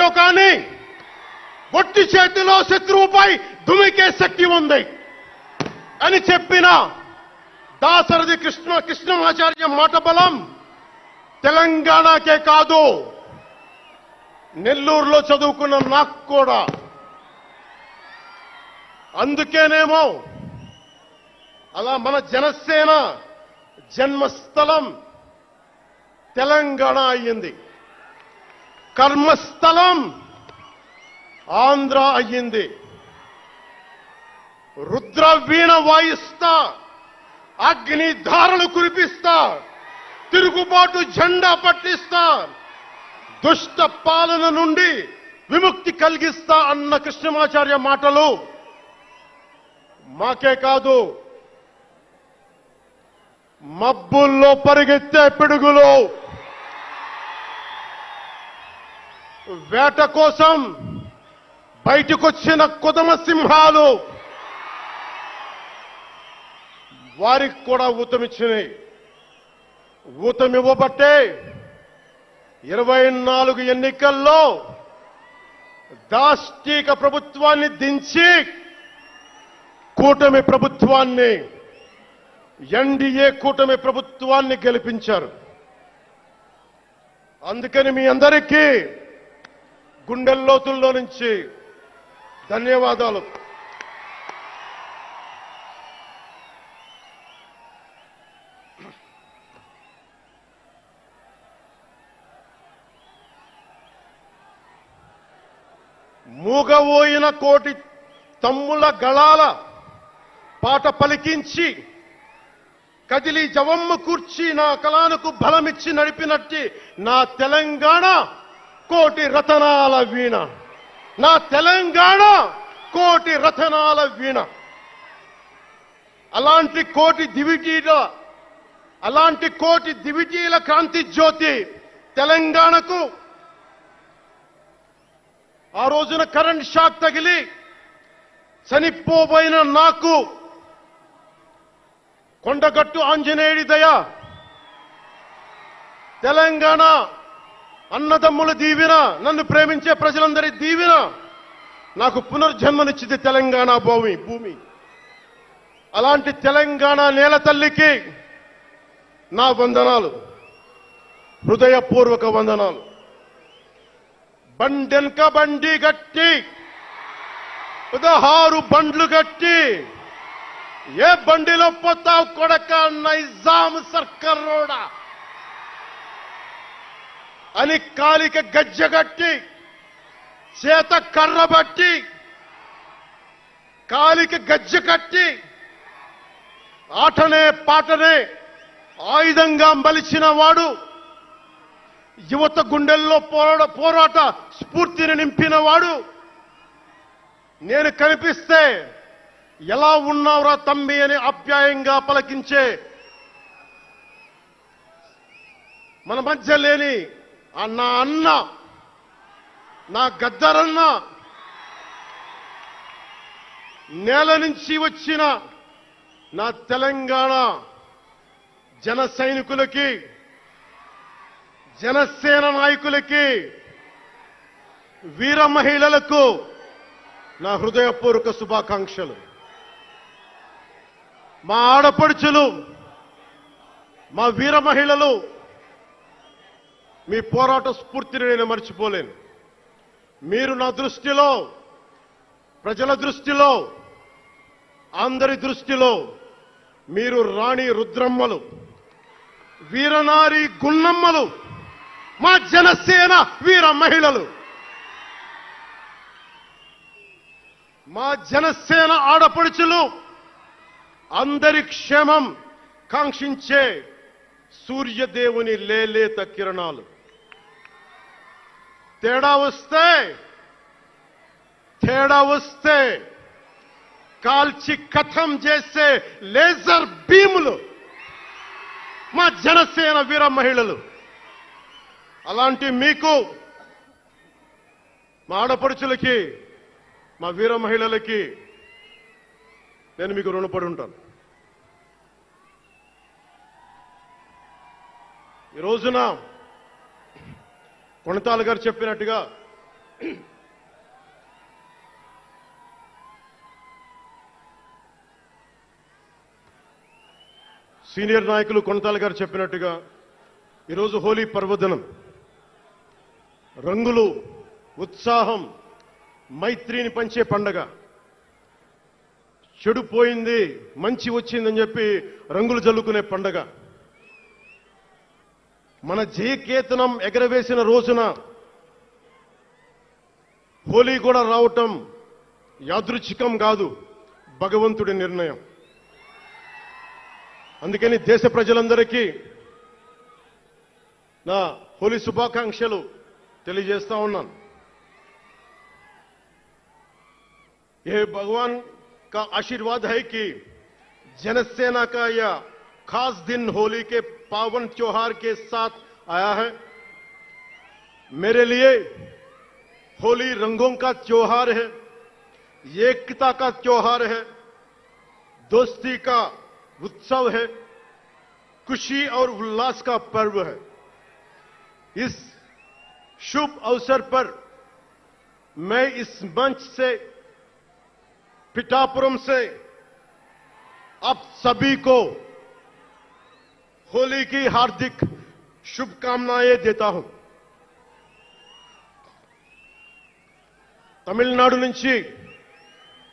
ఏంటో కానీ ఒట్టి చేతిలో శత్రువుపై దుమికే శక్తి ఉంది అని చెప్పిన దాశరథి కృష్ణమాచార్య మాట బలం తెలంగాణకే కాదు, నెల్లూరులో చదువుకున్న నాకు కూడా. అందుకేనేమో అలా మన జనసేన జన్మస్థలం తెలంగాణ అయ్యింది, కర్మస్థలం ఆంధ్ర అయ్యింది. రుద్ర వీణ వాయిస్తా, అగ్ని ధారలు కురిపిస్తా, తిరుగుబాటు జెండా పట్టిస్తా, దుష్ట పాలన నుండి విముక్తి కలిగిస్తా అన్న కృష్ణమాచార్య మాటలు మాకే కాదు, మబ్బుల్లో పరిగెత్తే పిడుగులు, వేట కోసం బయటకొచ్చిన కొదమ సింహాలు వారికి కూడా ఊతమిచ్చినాయి. ఊతమివ్వబట్టే 24 ఎన్నికల్లో దాష్టీక ప్రభుత్వాన్ని దించి కూటమి ప్రభుత్వాన్ని, ఎన్డీఏ కూటమి ప్రభుత్వాన్ని గెలిపించారు. అందుకని మీ అందరికీ గుండెల్లోతుల్లో నుంచి ధన్యవాదాలు. మూగబోయిన కోటి తమ్ముల గళాల పాట పలికించి కదిలి జవమ్మ కూర్చి నా కళానికి బలమిచ్చి నడిపినట్టి నా తెలంగాణ కోటి రతనాల వీణ, నా తెలంగాణ కోటి రతనాల వీణ. అలాంటి కోటి దివిటీల క్రాంతి జ్యోతి తెలంగాణకు ఆ రోజున కరెంట్ షాక్ తగిలి చనిపోబోయిన నాకు కొండగట్టు ఆంజనేయుడి దయ, తెలంగాణ అన్నదమ్ముల దీవెన, నన్ను ప్రేమించే ప్రజలందరి దీవెన నాకు పునర్జన్మనిచ్చింది తెలంగాణ భూమి. అలాంటి తెలంగాణ నేల తల్లికి నా వందనాలు, హృదయపూర్వక వందనాలు. బండెన్క బండి గట్టి 16 బండ్లు గట్టి ఏ బండిలో పోతావు కొడక నైజాం సర్కారోడా అని కాలిక గజ్జగట్టి, చేత కర్రబట్టి కాలిక గజ్జ కట్టి ఆటనే పాటనే ఆయుధంగా మలిచిన వాడు, యువత గుండెల్లో పోరాట స్ఫూర్తిని నింపిన వాడు, నేను కనిపిస్తే ఎలా ఉన్నావురా తమ్మి అని ఆప్యాయంగా పలకించే మన మధ్య లేని నా అన్న, నా గద్దరన్న, నేల నుంచి వచ్చిన నా తెలంగాణ జన సైనికులకి, జనసేన నాయకులకి, వీర మహిళలకు నా హృదయపూర్వక శుభాకాంక్షలు. మా ఆడపడుచులు, మా వీర మహిళలు, మీ పోరాట స్ఫూర్తిని నేను మర్చిపోలేను. మీరు నా దృష్టిలో, ప్రజల దృష్టిలో, అందరి దృష్టిలో మీరు రాణి రుద్రమ్మలు, వీరనారి గున్నమ్మలు, మా జనసేన వీర మహిళలు. మా జనసేన ఆడపడుచులు అందరి క్షేమం కాంక్షించే సూర్యదేవుని లేలేత కిరణాలు. తేడా వస్తే కాల్చి కథం చేసే లేజర్ బీములు మా జనసేన వీర మహిళలు. అలాంటి మీకు, మా ఆడపడుచులకి, మా వీర మహిళలకి నేను మీకు రుణపడి ఉంటాను. ఈ రోజున కొణతాల గారు చెప్పినట్టుగా సీనియర్ నాయకులు కొనతాల గారు చెప్పినట్టుగా ఈరోజు హోలీ పర్వదినం. రంగులు, ఉత్సాహం, మైత్రిని పంచే పండగ. చెడు పోయింది, మంచి వచ్చిందని చెప్పి రంగులు జల్లుకునే పండగ. మన జయకేతనం ఎగరవేసిన రోజున హోలీ కూడా రావటం యాదృచ్ఛికం కాదు, భగవంతుడి నిర్ణయం. అందుకని దేశ ప్రజలందరికీ నా హోలీ శుభాకాంక్షలు తెలియజేస్తా ఉన్నాను. ये भगवान का आशीर्वाद है कि जनसेना का यह खास दिन होली के पावन त्योहार के साथ आया है. मेरे लिए होली रंगों का त्योहार है, एकता का त्योहार है, दोस्ती का उत्सव है, खुशी और उल्लास का पर्व है. इस शुभ अवसर पर मैं इस मंच से, पिठापुरम से आप सभी को होली की हार्दिक शुभकामनाएं देता हूं. తమిళనాడు నుంచి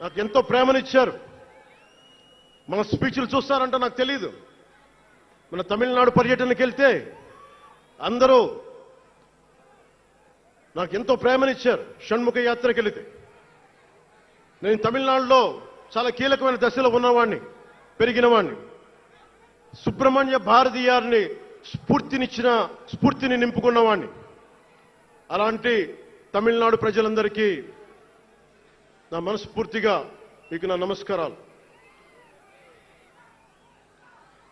నాకు ఎంతో ప్రేమనిచ్చారు. మన స్పీచ్లు చూస్తారంటే నాకు తెలియదు. మన తమిళనాడు పర్యటనకి వెళ్తే అందరూ నాకు ఎంతో ప్రేమనిచ్చారు. షణ్ముఖ యాత్రకి వెళితే నేను తమిళనాడులో చాలా కీలకమైన దశలో ఉన్నవాడిని, పెరిగినవాడిని. సుబ్రహ్మణ్య భారతీయారిని స్ఫూర్తిని నింపుకున్నవాడిని. అలాంటి తమిళనాడు ప్రజలందరికీ నా మనస్ఫూర్తిగా మీకు నా నమస్కారాలు.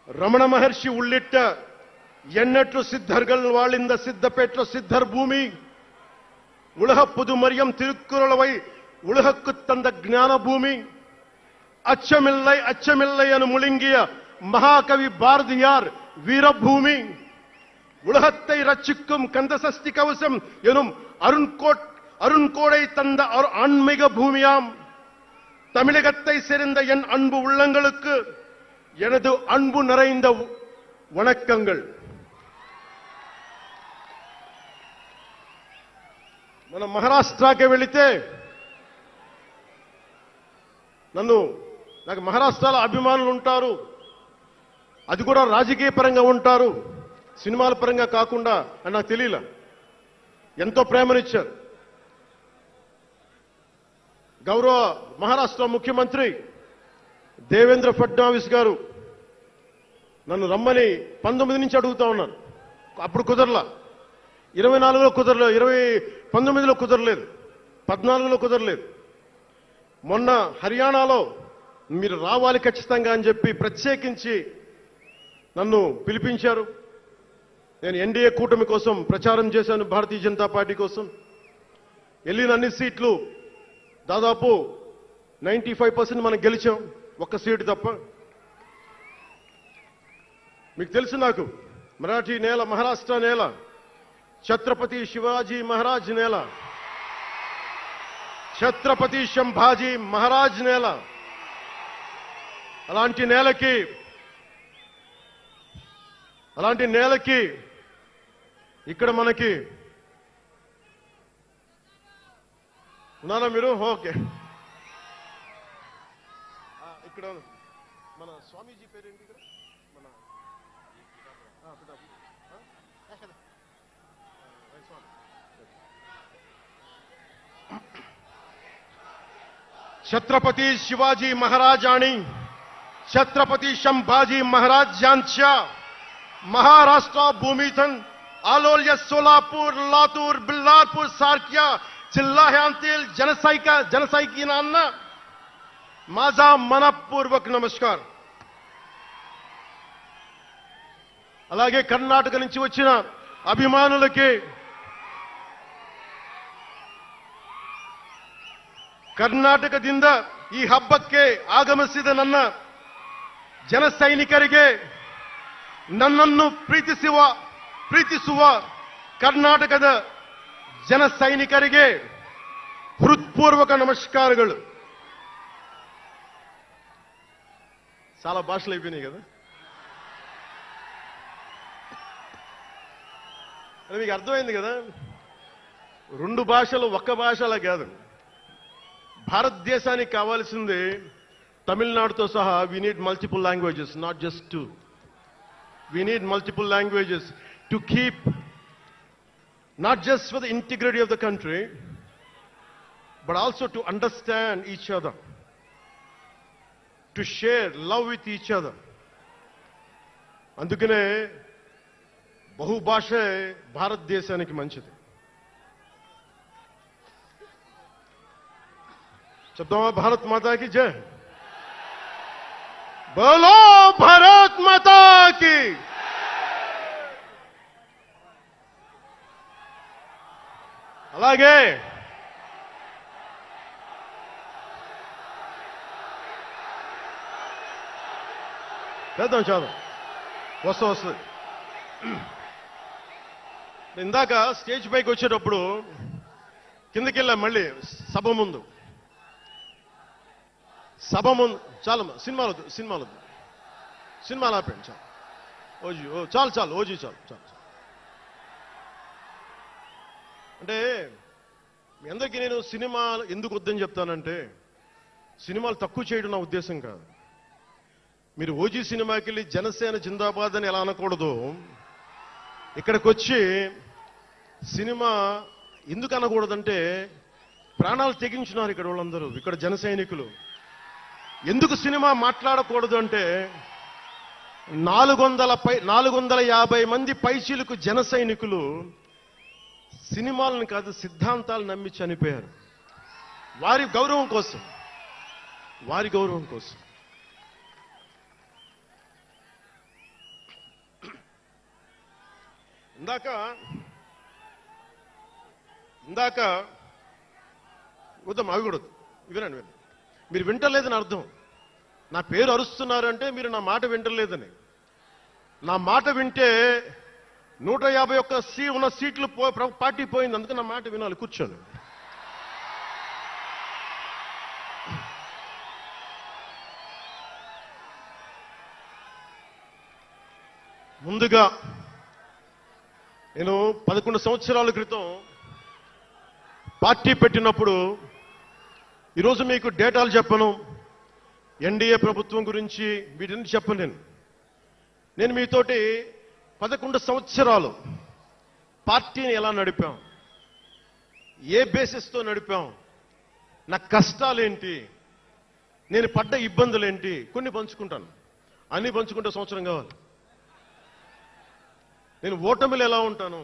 రమణ మహర్షి ఉళ్ళిట్ట ఎన్నట్లు సిద్ధர்கள் వాళ్ళింద సిద్ధపేట్ల సిద్ధర్ భూమి உலக புதுமரியம் திருக்குறளவை உலகக்கு தந்த ஞான பூமி அச்சமில்லை அச்சமில்லை என முழுங்கிய மகாகவி பாரதியார் வீரபூமி உலகத்தை ரட்சிக்கும் கந்தசஷ்டி கவசம் எனும் அருண்கோடை தந்த ஆன்மீக பூமியாம் தமிழகத்தை சேர்ந்த என் அன்பு உள்ளங்களுக்கு எனது அன்பு நிறைந்த வணக்கங்கள். మన మహారాష్ట్రకి వెళితే నాకు మహారాష్ట్రలో అభిమానులు ఉంటారు. అది కూడా రాజకీయ పరంగా ఉంటారు, సినిమాల పరంగా కాకుండా అని నాకు తెలియలా. ఎంతో ప్రేమనిచ్చారు. గౌరవ మహారాష్ట్ర ముఖ్యమంత్రి దేవేంద్ర ఫడ్నవీస్ గారు నన్ను రమ్మని 19 నుంచి అడుగుతా ఉన్నారు. అప్పుడు కుదరలా, 24లో కుదరలేదు, 19లో కుదరలేదు, 14లో కుదరలేదు. మొన్న హర్యానాలో మీరు రావాలి ఖచ్చితంగా అని చెప్పి ప్రత్యేకించి నన్ను పిలిపించారు. నేను ఎన్డీఏ కూటమి కోసం ప్రచారం చేశాను, భారతీయ జనతా పార్టీ కోసం. వెళ్ళిన అన్ని సీట్లు దాదాపు 95% మనం గెలిచాం, ఒక్క సీటు తప్ప. మీకు తెలుసు, నాకు మరాఠీ నేల, మహారాష్ట్ర నేల, ఛత్రపతి శివాజీ మహారాజ్ నేల, ఛత్రపతి సంభాజీ మహారాజ్ నేల. అలాంటి నేలకి ఇక్కడ మనకి ఉన్నారా మీరు? ఓకే. ఇక్కడ మన స్వామీజీ పేరేంటి? ఇక్కడ మన छत्रपती शिवाजी महाराज आणि छत्रपती संभाजी महाराज यांच्या महाराष्ट्र भूमीतून आलोल्य सोलापूर, लातूर, बिल्लारपूर सारख्या जिल्ह्यांतील जनसैनिकांना माझा मनपूर्वक नमस्कार. అలాగే కర్ణాటక నుంచి వచ్చిన అభిమానులకి, ಕರ್ನಾಟಕದಿಂದ ಈ ಹಬ್ಬಕ್ಕೆ ಆಗಮಿಸಿದ ನನ್ನ ಜನ ಸೈನಿಕರಿಗೆ, ನನ್ನನ್ನು ಪ್ರೀತಿಸುವ ಕರ್ನಾಟಕದ ಜನ ಸೈನಿಕರಿಗೆ హృత్పూర్వక నమస్కారాలు. చాలా భాషలు అయిపోయినాయి కదా. అది మీకు అర్థమైంది కదా. రెండు భాషలు ఒక్క భాషలా కాదు. భారతదేశానికి కావాల్సింది తమిళనాడుతో సహా we need multiple languages, not just two. We need multiple languages to keep, not just for the integrity of the country, but also to understand each other, to share love with each other. అందుకనే బహుభాషే భారతదేశానికి మంచిది. చెప్తామా భారత్ మాతాకి జై. బోలో భారత్ మాతాకి. అలాగే చేద్దాం చాలు వస్తుంది. ఇందాక స్టేజ్ పైకి వచ్చేటప్పుడు కిందకి వెళ్ళా. మళ్ళీ సభ ముందు చాలు సినిమాలు ఆపండి చాలు. ఓజీ చాలు. అంటే మీ అందరికీ నేను సినిమాలు ఎందుకు వద్దని చెప్తానంటే, సినిమాలు తక్కువ చేయడం నా ఉద్దేశం కాదు. మీరు ఓజీ సినిమాకి వెళ్ళి జనసేన జిందాబాద్ అని ఎలా అనకూడదు, ఇక్కడికి వచ్చి సినిమా ఎందుకు అనకూడదంటే, ప్రాణాలు తెగించినారు ఇక్కడ వాళ్ళందరూ, ఇక్కడ జన సైనికులు. ఎందుకు సినిమా మాట్లాడకూడదు అంటే, 450 మంది పైచీలకు జన సైనికులు సినిమాలను కాదు సిద్ధాంతాలు నమ్మి చనిపోయారు. వారి గౌరవం కోసం. ఇందాక వద్దాం, అవి కూడా వినండి. మీరు వింటలేదని అర్థం. నా పేరు అరుస్తున్నారంటే మీరు నా మాట వింటలేదని. నా మాట వింటే 151 ఉన్న సీట్లు పార్టీ పోయింది. అందుకే నా మాట వినాలి. కూర్చోండి. ముందుగా నేను 11 సంవత్సరాల క్రితం పార్టీ పెట్టినప్పుడు, ఈరోజు మీకు డేటాలు చెప్పను, ఎన్డీఏ ప్రభుత్వం గురించి వీటిని చెప్పను. నేను మీతోటి 11 సంవత్సరాలు పార్టీని ఎలా నడిపాం, ఏ బేసిస్తో నడిపాం, నా కష్టాలేంటి, నేను పడ్డ ఇబ్బందులేంటి, కొన్ని పంచుకుంటాను. అన్ని పంచుకుంటే సంవత్సరం కావాలి. నేను ఓటమిలు ఎలా ఉంటాను,